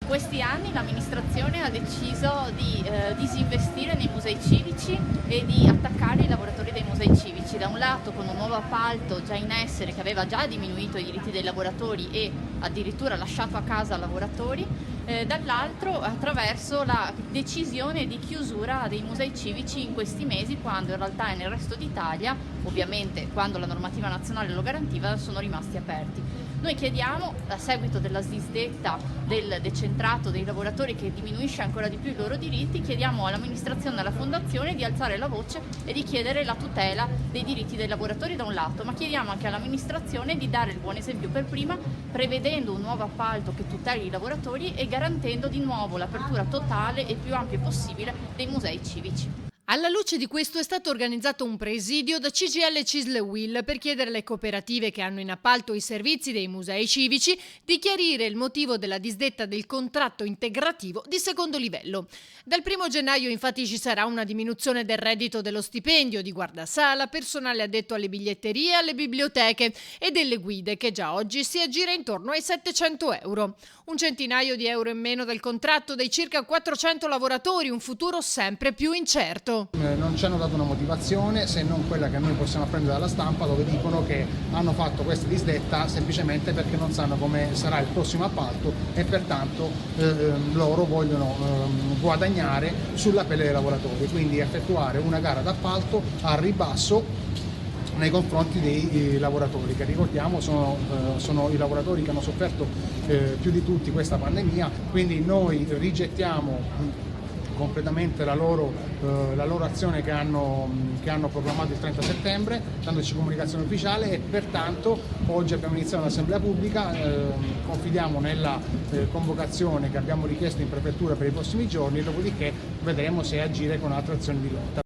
Questi anni l'amministrazione ha deciso di disinvestire nei musei civici e di attaccare i lavoratori dei musei civici, da un lato con un nuovo appalto già in essere che aveva già diminuito i diritti dei lavoratori e addirittura lasciato a casa lavoratori, dall'altro attraverso la decisione di chiusura dei musei civici in questi mesi, quando in realtà nel resto d'Italia, ovviamente quando la normativa nazionale lo garantiva, sono rimasti aperti. Noi chiediamo, a seguito della disdetta del decentrato dei lavoratori che diminuisce ancora di più i loro diritti, chiediamo all'amministrazione e alla fondazione di alzare la voce e di chiedere la tutela dei diritti dei lavoratori da un lato, ma chiediamo anche all'amministrazione di dare il buon esempio per prima, prevedendo un nuovo appalto che tuteli i lavoratori e garantendo di nuovo l'apertura totale e più ampia possibile dei musei civici. Alla luce di questo è stato organizzato un presidio da CGIL, CISL e UIL per chiedere alle cooperative che hanno in appalto i servizi dei musei civici di chiarire il motivo della disdetta del contratto integrativo di secondo livello. Dal 1 gennaio infatti ci sarà una diminuzione del reddito dello stipendio di guardasala, personale addetto alle biglietterie, alle biblioteche e delle guide, che già oggi si aggira intorno ai 700 euro. Un centinaio di euro in meno del contratto dei circa 400 lavoratori, un futuro sempre più incerto. Non ci hanno dato una motivazione se non quella che noi possiamo apprendere dalla stampa, dove dicono che hanno fatto questa disdetta semplicemente perché non sanno come sarà il prossimo appalto e pertanto loro vogliono guadagnare sulla pelle dei lavoratori, quindi effettuare una gara d'appalto a ribasso nei confronti dei lavoratori, che ricordiamo sono i lavoratori che hanno sofferto più di tutti questa pandemia. Quindi noi rigettiamo completamente la loro azione che hanno programmato il 30 settembre, dandoci comunicazione ufficiale, e pertanto oggi abbiamo iniziato un'assemblea pubblica, confidiamo nella convocazione che abbiamo richiesto in prefettura per i prossimi giorni, dopodiché vedremo se agire con altre azioni di lotta.